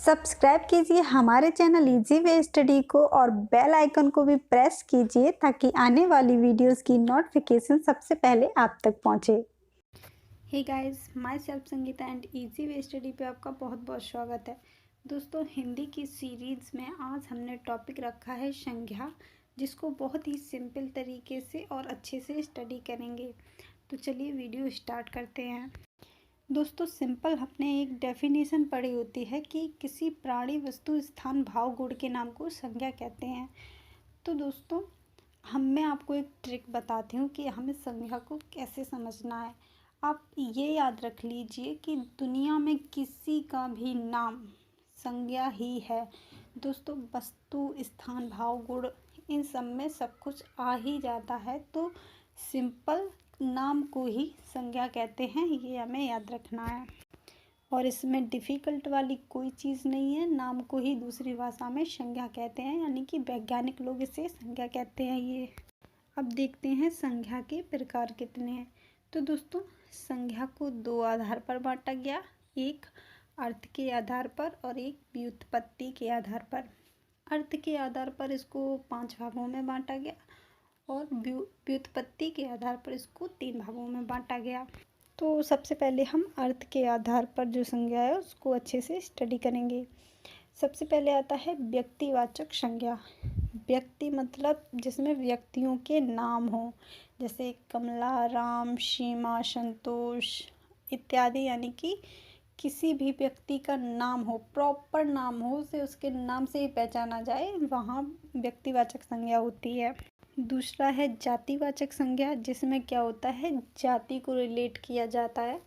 Subscribe कीजिए हमारे channel easy way study को और बेल आइकन को भी प्रेस कीजिए ताकि आने वाली वीडियोस की नोटिफिकेशन सबसे पहले आप तक पहुंचे। Hey guys, myself Sangeeta and easy way study पे आपका बहुत बहुत स्वागत है। दोस्तों, हिंदी की सीरीज़ में आज हमने टॉपिक रखा है संज्ञा, जिसको बहुत ही सिंपल तरीके से और अच्छे से स्टडी करेंगे। तो चलिए वीडियो स्टार्ट करते हैं। दोस्तों, सिंपल हमने एक डेफिनेशन पढ़ी होती है कि किसी प्राणी, वस्तु, स्थान, भाव, गुण के नाम को संज्ञा कहते हैं। तो दोस्तों, मैं आपको एक ट्रिक बताती हूँ कि हमें संज्ञा को कैसे समझना है। आप ये याद रख लीजिए कि दुनिया में किसी का भी नाम संज्ञा ही है। दोस्तों, वस्तु, स्थान, भाव, गुण, इन सब में सब कुछ आ ही जाता है, तो सिंपल नाम को ही संज्ञा कहते हैं, ये हमें याद रखना है। और इसमें डिफ़िकल्ट वाली कोई चीज़ नहीं है। नाम को ही दूसरी भाषा में संज्ञा कहते हैं, यानी कि वैज्ञानिक लोग इसे संज्ञा कहते हैं। ये अब देखते हैं संज्ञा के प्रकार कितने हैं। तो दोस्तों, संज्ञा को दो आधार पर बांटा गया, एक अर्थ के आधार पर और एक व्युत्पत्ति के आधार पर। अर्थ के आधार पर इसको 5 भागों में बांटा गया और व्युत्पत्ति के आधार पर इसको 3 भागों में बांटा गया। तो सबसे पहले हम अर्थ के आधार पर जो संज्ञा है उसको अच्छे से स्टडी करेंगे। सबसे पहले आता है व्यक्तिवाचक संज्ञा। व्यक्ति मतलब जिसमें व्यक्तियों के नाम हो, जैसे कमला, राम, सीमा, संतोष इत्यादि, यानी कि किसी भी व्यक्ति का नाम हो, प्रॉपर नाम हो, उसे उसके नाम से ही पहचाना जाए, वहाँ व्यक्तिवाचक संज्ञा होती है। दूसरा है जातिवाचक संज्ञा, जिसमें क्या होता है, जाति को रिलेट किया जाता है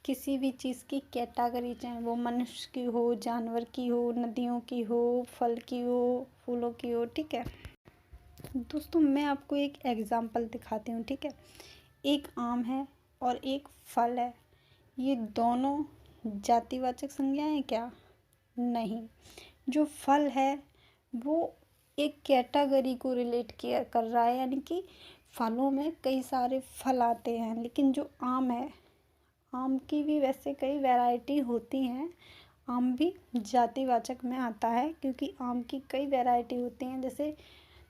किसी भी चीज़ की कैटेगरी, चाहे वो मनुष्य की हो, जानवर की हो, नदियों की हो, फल की हो, फूलों की हो। ठीक है दोस्तों, मैं आपको एक एग्जांपल दिखाती हूँ। ठीक है, एक आम है और एक फल है, ये दोनों जातिवाचक संज्ञा है क्या? नहीं। जो फल है वो एक कैटेगरी को रिलेट किया कर रहा है, यानी कि फलों में कई सारे फल आते हैं। लेकिन जो आम है, आम की भी वैसे कई वैरायटी होती हैं, आम भी जातिवाचक में आता है क्योंकि आम की कई वैरायटी होती हैं, जैसे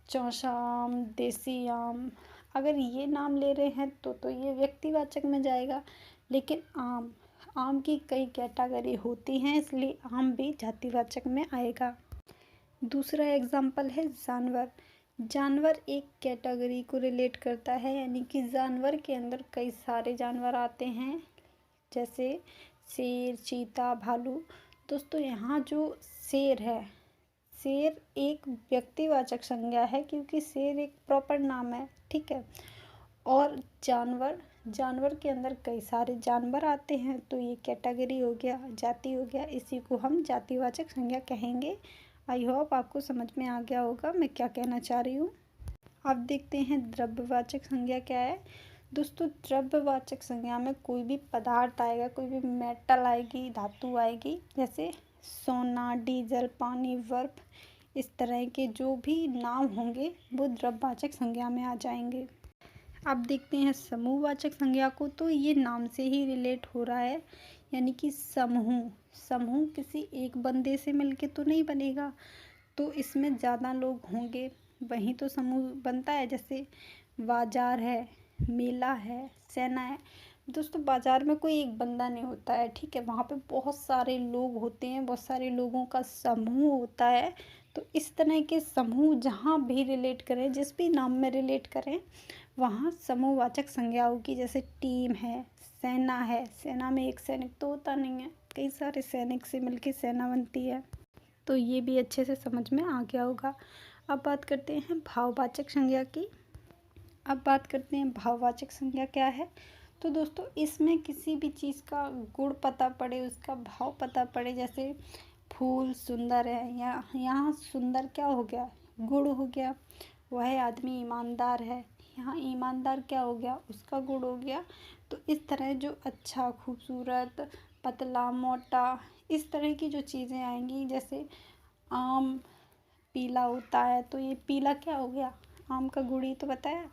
चौसा आम, देसी आम। अगर ये नाम ले रहे हैं तो ये व्यक्तिवाचक में जाएगा, लेकिन आम की कई कैटेगरी होती हैं, इसलिए आम भी जातिवाचक में आएगा। दूसरा एग्जाम्पल है जानवर। जानवर एक कैटेगरी को रिलेट करता है, यानी कि जानवर के अंदर कई सारे जानवर आते हैं, जैसे शेर, चीता, भालू। दोस्तों, यहाँ जो शेर है, शेर एक व्यक्तिवाचक संज्ञा है क्योंकि शेर एक प्रॉपर नाम है। ठीक है, और जानवर के अंदर कई सारे जानवर आते हैं, तो ये कैटेगरी हो गया, जाति हो गया, इसी को हम जातिवाचक संज्ञा कहेंगे। आई होप आपको समझ में आ गया होगा मैं क्या कहना चाह रही हूँ। अब देखते हैं द्रव्यवाचक संज्ञा क्या है। दोस्तों, द्रव्यवाचक संज्ञा में कोई भी पदार्थ आएगा, कोई भी मेटल आएगी, धातु आएगी, जैसे सोना, डीजल, पानी, बर्फ, इस तरह के जो भी नाम होंगे वो द्रव्यवाचक संज्ञा में आ जाएंगे। अब देखते हैं समूहवाचक संज्ञा को। तो ये नाम से ही रिलेट हो रहा है, यानी कि समूह किसी एक बंदे से मिलके तो नहीं बनेगा, तो इसमें ज़्यादा लोग होंगे वहीं तो समूह बनता है। जैसे बाजार है, मेला है, सेना है। दोस्तों, बाजार में कोई एक बंदा नहीं होता है, ठीक है, वहाँ पे बहुत सारे लोग होते हैं, बहुत सारे लोगों का समूह होता है। तो इस तरह के समूह जहाँ भी रिलेट करें, जिस भी नाम में रिलेट करें, वहाँ समूहवाचक संज्ञा होगी। जैसे टीम है, सेना है, सेना में एक सैनिक तो होता नहीं है, कई सारे सैनिक से मिलकर सेना बनती है। तो ये भी अच्छे से समझ में आ गया होगा। अब बात करते हैं भाववाचक संज्ञा की। अब बात करते हैं भाववाचक संज्ञा क्या है। तो दोस्तों, इसमें किसी भी चीज़ का गुण पता पड़े, उसका भाव पता पड़े। जैसे फूल सुंदर है, या यहाँ सुंदर क्या हो गया, गुण हो गया। वह आदमी ईमानदार है, यहाँ ईमानदार क्या हो गया, उसका गुण हो गया। तो इस तरह जो अच्छा, खूबसूरत, पतला, मोटा, इस तरह की जो चीज़ें आएंगी, जैसे आम पीला होता है, तो ये पीला क्या हो गया, आम का गुण ही तो बताया।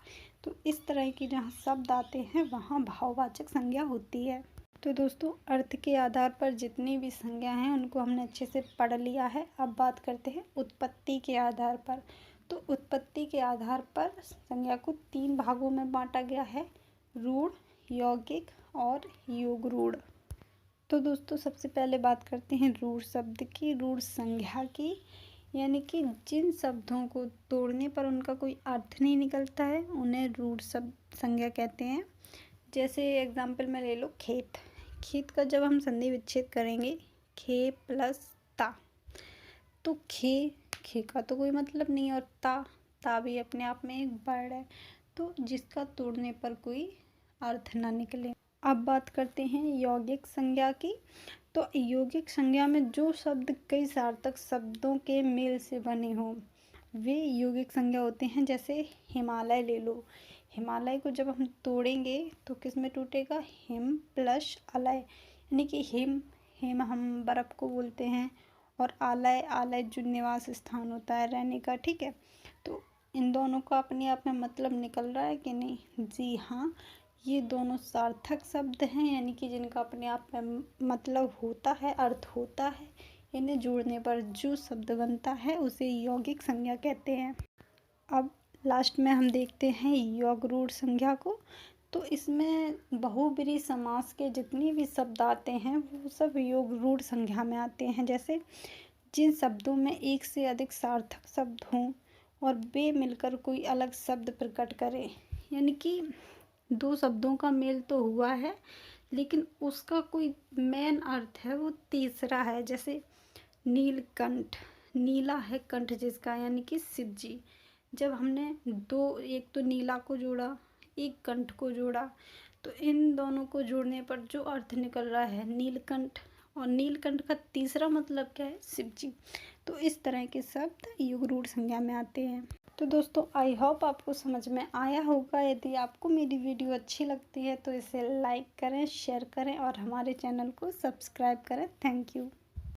तो इस तरह की जहाँ शब्द आते हैं वहाँ भाववाचक संज्ञा होती है। तो दोस्तों अर्थ के आधार पर जितनी भी संज्ञा हैं उनको हमने अच्छे से पढ़ लिया है। अब बात करते हैं उत्पत्ति के आधार पर। तो उत्पत्ति के आधार पर संज्ञा को 3 भागों में बांटा गया है, रूढ़, यौगिक और योग रूढ़। तो दोस्तों सबसे पहले बात करते हैं रूढ़ शब्द की, रूढ़ संज्ञा की, यानी कि जिन शब्दों को तोड़ने पर उनका कोई अर्थ नहीं निकलता है उन्हें रूढ़ शब्द संज्ञा कहते हैं। जैसे एग्जाम्पल में ले लो खेत। खेत का जब हम संधि विच्छेद करेंगे खे प्लस ता, तो खे का तो कोई मतलब नहीं, और ता भी अपने आप में एक वर्ड है, तो जिसका तोड़ने पर कोई अर्थ ना निकले। अब बात करते हैं यौगिक संज्ञा की। तो यौगिक संज्ञा में जो शब्द कई सार्थक शब्दों के मेल से बने हों वे यौगिक संज्ञा होते हैं। जैसे हिमालय ले लो, हिमालय को जब हम तोड़ेंगे तो किस में टूटेगा, हिम प्लस अलय, यानी कि हिम हम बर्फ़ को बोलते हैं, और आलय जो निवास स्थान होता है रहने का, ठीक है। तो इन दोनों का अपने आप में मतलब निकल रहा है कि नहीं? जी हाँ, ये दोनों सार्थक शब्द हैं, यानी कि जिनका अपने आप में मतलब होता है, अर्थ होता है। इन्हें जोड़ने पर जो शब्द बनता है उसे यौगिक संज्ञा कहते हैं। अब लास्ट में हम देखते हैं योग रूढ़ संज्ञा को। तो इसमें बहुब्रीहि समास के जितने भी शब्द आते हैं वो सब योग रूढ़ संज्ञा में आते हैं। जैसे जिन शब्दों में एक से अधिक सार्थक शब्द हों और वे मिलकर कोई अलग शब्द प्रकट करें, यानी कि 2 शब्दों का मेल तो हुआ है लेकिन उसका कोई मेन अर्थ है वो तीसरा है। जैसे नीलकंठ, नीला है कंठ जिसका, यानी कि शिव जी। जब हमने एक तो नीला को जोड़ा, एक कंठ को जोड़ा, तो इन दोनों को जोड़ने पर जो अर्थ निकल रहा है नीलकंठ, और नीलकंठ का तीसरा मतलब क्या है, शिव जी। तो इस तरह के शब्द योग रूढ़ संज्ञा में आते हैं। तो दोस्तों आई होप आपको समझ में आया होगा। यदि आपको मेरी वीडियो अच्छी लगती है तो इसे लाइक करें, शेयर करें और हमारे चैनल को सब्सक्राइब करें। Thank you.